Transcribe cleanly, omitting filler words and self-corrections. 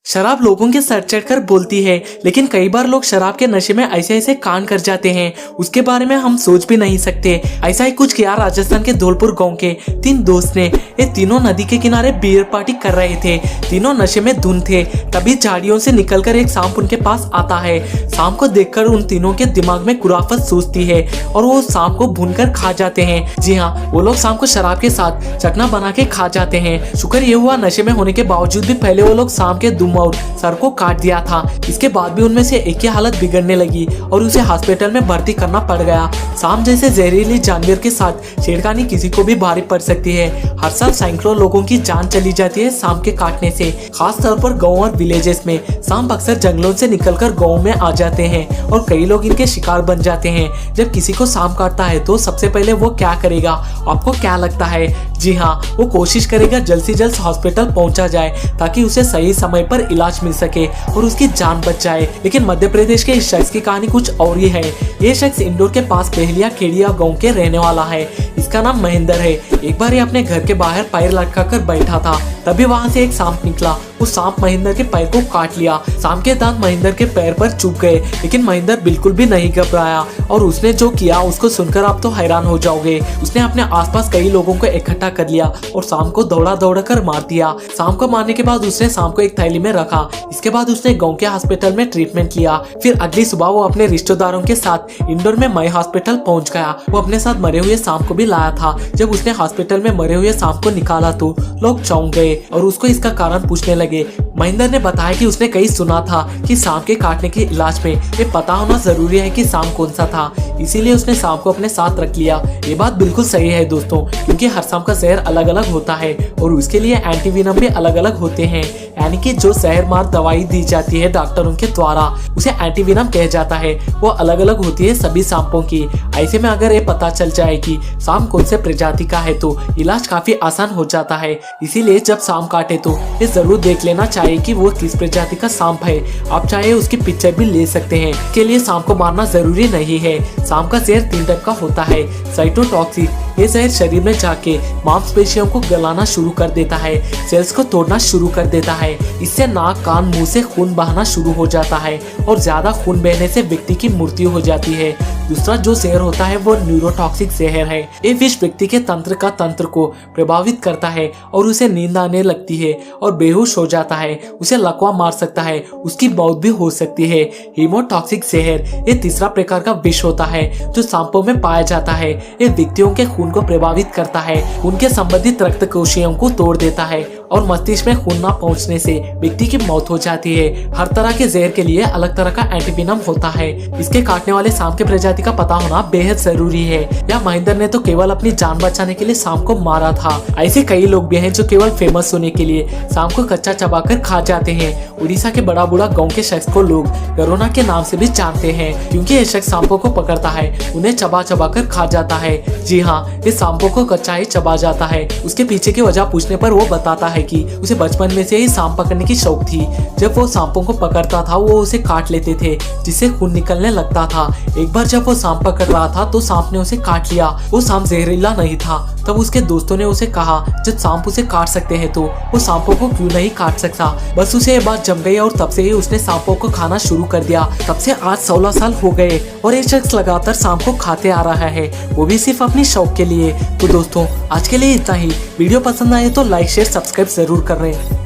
शराब लोगों के सर चढ़कर बोलती है, लेकिन कई बार लोग शराब के नशे में ऐसे ऐसे कांड कर जाते हैं उसके बारे में हम सोच भी नहीं सकते। ऐसा ही कुछ किया राजस्थान के धौलपुर गांव के 3 दोस्त ने। ये तीनों नदी के किनारे बियर पार्टी कर रहे थे। तीनों नशे में धुन थे। तभी झाड़ियों से निकलकर एक सांप उनके पास आता है। सांप को देखकर उन तीनों के दिमाग में कुराफत सूझती है और वो सांप को भूनकर खा जाते हैं। जी हाँ, वो लोग सांप को शराब के साथ चकना बना के खा जाते हैं। शुक्र ये हुआ नशे में होने के बावजूद भी पहले वो लोग सांप के दुम और सर को काट दिया था। इसके बाद भी उनमें से एक की हालत बिगड़ने लगी और उसे हॉस्पिटल में भर्ती करना पड़ गया। सांप जैसे जहरीली जानवर के साथ छेड़खानी किसी को भी भारी पड़ सकती है। हर साल सैकड़ों लोगों की जान चली जाती है सांप के काटने से। खास तौर पर गाँव और विलेजेस में सांप अक्सर जंगलों से निकलकर गाँव में आ जाते हैं और कई लोग इनके शिकार बन जाते हैं। जब किसी को सांप काटता है तो सबसे पहले वो क्या करेगा, आपको क्या लगता है? जी हाँ, वो कोशिश करेगा जल्द से जल्द हॉस्पिटल पहुंचा जाए ताकि उसे सही समय पर इलाज मिल सके और उसकी जान बच जाए। लेकिन मध्य प्रदेश के इस शख्स की कहानी कुछ और ही है। ये शख्स इंदौर के पास पहलिया खेड़िया गांव के रहने वाला है। इसका नाम महेंद्र है। एक बार ये अपने घर के बाहर पैर लटकाकर बैठा था, तभी वहां से एक सांप निकला। उस सांप महेंद्र के पैर को काट लिया। सांप के दांत महेंद्र के पैर पर चुभ गए, लेकिन महेंद्र बिल्कुल भी नहीं घबराया और उसने जो किया उसको सुनकर आप तो हैरान हो जाओगे। उसने अपने आसपास कई लोगों को इकट्ठा कर लिया और सांप को दौड़ा दौड़ा कर मार दिया। सांप को मारने के बाद उसने सांप को एक थैली में रखा। इसके बाद उसने गांव के हॉस्पिटल में ट्रीटमेंट लिया। फिर अगली सुबह वो अपने रिश्तेदारों के साथ इंदौर में मई हॉस्पिटल पहुंच गया। वो अपने साथ मरे हुए सांप को भी लाया था। जब उसने हॉस्पिटल में मरे हुए सांप को निकाला तो लोग चौंक गए और उसको इसका कारण पूछने लगे। महेंद्र ने बताया कि उसने कहीं सुना था कि सांप के काटने के इलाज में ये पता होना जरूरी है कि सांप कौन सा था, इसीलिए उसने सांप को अपने साथ रख लिया। ये बात बिल्कुल सही है दोस्तों, क्योंकि हर सांप का जहर अलग अलग होता है और उसके लिए एंटीवेनम भी अलग अलग होते हैं। यानी कि जो जहर मार दवाई दी जाती है डॉक्टरों के द्वारा उसे एंटीवेनम कहा जाता है। वो अलग अलग होती है सभी सांपों की। ऐसे में अगर ये पता चल जाए कि सांप कौन से प्रजाति का है तो इलाज काफी आसान हो जाता है। इसीलिए जब सांप काटे तो ये जरूर देख लेना चाहिए कि वो किस प्रजाति का सांप है। आप चाहे उसकी पिक्चर भी ले सकते हैं। इसके लिए सांप को मारना जरूरी नहीं है। सांप का जहर 3 टाइप का होता है। साइटोटॉक्सिक, ये जहर शरीर में जाके मांसपेशियों को गलाना शुरू कर देता है, सेल्स को तोड़ना शुरू कर देता है। इससे नाक, कान, मुंह से खून बहना शुरू हो जाता है और ज्यादा खून बहने से व्यक्ति की मृत्यु हो जाती है। दूसरा जो जहर होता है वो न्यूरोटॉक्सिक जहर है। ये विष व्यक्ति के तंत्र को प्रभावित करता है और उसे नींद आने लगती है और बेहोश हो जाता है। उसे लकवा मार सकता है, उसकी मौत भी हो सकती है। हीमोटॉक्सिक जहर, ये तीसरा प्रकार का विष होता है जो सांपों में पाया जाता है। ये व्यक्तियों के खून को प्रभावित करता है, उनके संबंधित रक्त कोशिकाओं को तोड़ देता है और मस्तिष्क में खून न पहुंचने से व्यक्ति की मौत हो जाती है। हर तरह के जहर के लिए अलग तरह का एंटीवेनम होता है। इसके काटने वाले सांप के प्रजाति का पता होना बेहद जरूरी है। या महेंद्र ने तो केवल अपनी जान बचाने के लिए सांप को मारा था। ऐसे कई लोग भी हैं जो केवल फेमस होने के लिए सांप को कच्चा चबाकर खा जाते हैं। उड़ीसा के बड़ा बूढ़ा गाँव के शख्स को लोग गरोना के नाम से भी जानते हैं, क्योंकि ये शख्स सांपों को पकड़ता है, उन्हें चबा चबा कर खा जाता है। जी हाँ, ये सांपों को कच्चा ही चबा जाता है। उसके पीछे की वजह पूछने पर वो बताता है कि उसे बचपन में से ही सांप पकड़ने की शौक थी। जब वो सांपों को पकड़ता था वो उसे काट लेते थे, जिससे खून निकलने लगता था। एक बार जब वो सांप पकड़ रहा था तो सांप ने उसे काट लिया। वो सांप जहरीला नहीं था। तब उसके दोस्तों ने उसे कहा, जब सांप उसे काट सकते हैं तो वो सांपों को क्यों नहीं काट सकता। बस उसे ये बात जम गई और तब से ही उसने सांपों को खाना शुरू कर दिया। तब से आज 16 साल हो गए और ये शख्स लगातार सांप को खाते आ रहा है, वो भी सिर्फ अपनी शौक के लिए। तो दोस्तों आज के लिए इतना ही। वीडियो पसंद आए तो लाइक, शेयर, सब्सक्राइब जरूर कर रहे हैं।